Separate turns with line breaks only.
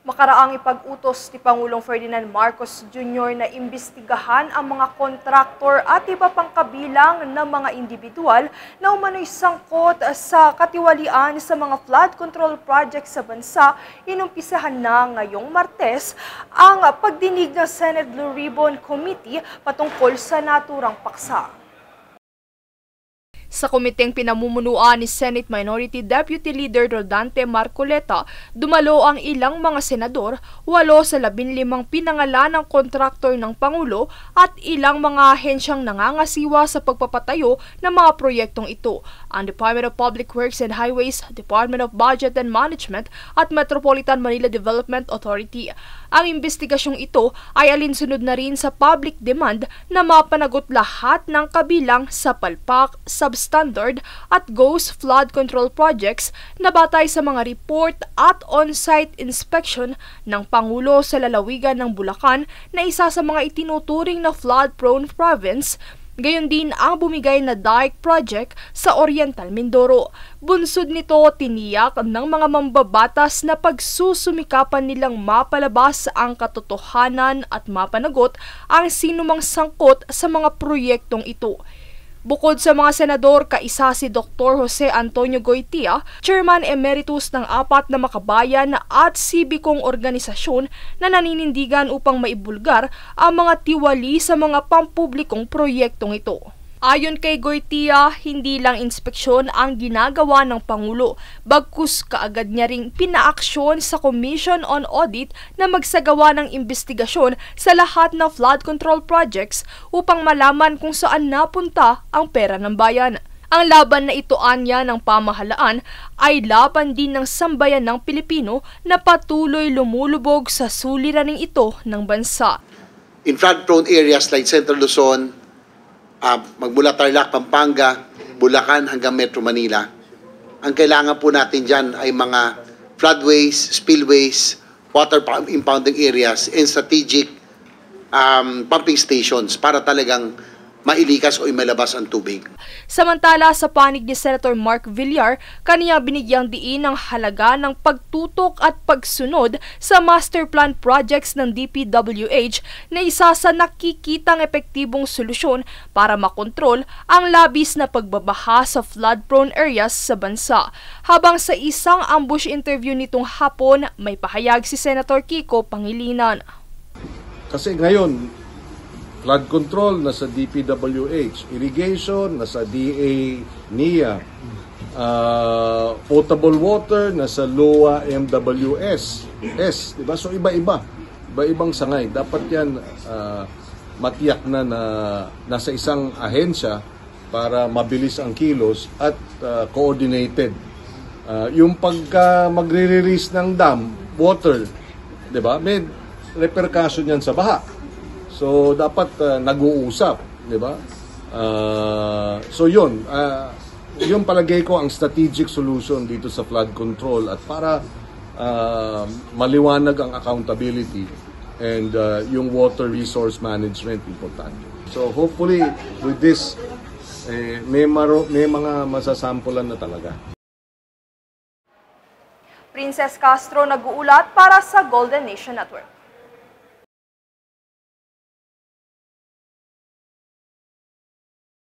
Makaraang ipag-utos ni Pangulong Ferdinand Marcos Jr. na imbestigahan ang mga kontraktor at iba pang kabilang ng mga individual na umano'y sangkot sa katiwalian sa mga flood control projects sa bansa. Inumpisahan na ngayong Martes ang pagdinig ng Senate Blue Ribbon Committee patungkol sa naturang paksa. Sa komiteng pinamumunuan ni Senate Minority Deputy Leader Rodante Marcoleta, dumalo ang ilang mga senador, 8 sa 15 pinangalan ng kontraktor ng Pangulo at ilang mga ahensyang nangangasiwa sa pagpapatayo ng mga proyektong ito. Ang Department of Public Works and Highways, Department of Budget and Management at Metropolitan Manila Development Authority. Ang investigasyong ito ay alinsunod na rin sa public demand na mapanagot lahat ng kabilang sa palpak, substandard at ghost flood control projects na batay sa mga report at on-site inspection ng Pangulo sa lalawigan ng Bulacan na isa sa mga itinuturing na flood-prone province. Gayon din ang bumigay na dike project sa Oriental Mindoro. Bunsod nito, tiniyak ng mga mambabatas na pagsusumikapan nilang mapalabas ang katotohanan at mapanagot ang sinumang sangkot sa mga proyektong ito. Bukod sa mga senador, kaisa si Dr. Jose Antonio Goytia, Chairman Emeritus ng 4 na makabayan at sibikong organisasyon na naninindigan upang maibulgar ang mga tiwali sa mga pampublikong proyektong ito. Ayon kay Goytia, hindi lang inspeksyon ang ginagawa ng Pangulo, bagkus kaagad niya ring pinaaksyon sa Commission on Audit na magsagawa ng investigasyon sa lahat ng flood control projects upang malaman kung saan napunta ang pera ng bayan. Ang laban na ito anya ng pamahalaan ay laban din ng sambayan ng Pilipino na patuloy lumulubog sa suliraning ito ng bansa.
In flood-prone areas like Central Luzon, magmula Tarlac, Pampanga, Bulacan hanggang Metro Manila. Ang kailangan po natin dyan ay mga floodways, spillways, water impounding areas, and strategic pumping stations para talagang mailikas o imalabas ang tubig.
Samantala, sa panig ni Senator Mark Villar, kaniya binigyang diin ang halaga ng pagtutok at pagsunod sa master plan projects ng DPWH na isa sa nakikitang epektibong solusyon para makontrol ang labis na pagbabaha sa flood-prone areas sa bansa. Habang sa isang ambush interview nitong hapon, may pahayag si Senator Kiko Pangilinan.
Kasi ngayon, flood control nasa DPWH, irrigation nasa DA NIA, potable water nasa LOA MWS, diba? So iba-ibang sangay. Dapat yan matiyak na nasa isang ahensya para mabilis ang kilos at coordinated. Yung pagka magre-release ng dam, water, diba? May repercussion yan sa baha. So dapat nag-uusap, 'di ba? So 'yun yung palagay ko ang strategic solution dito sa flood control at para maliwanag ang accountability and yung water resource management importante. So hopefully with this may mga masasampulan na talaga.
Princess Castro nag-uulat para sa Golden Nation Network.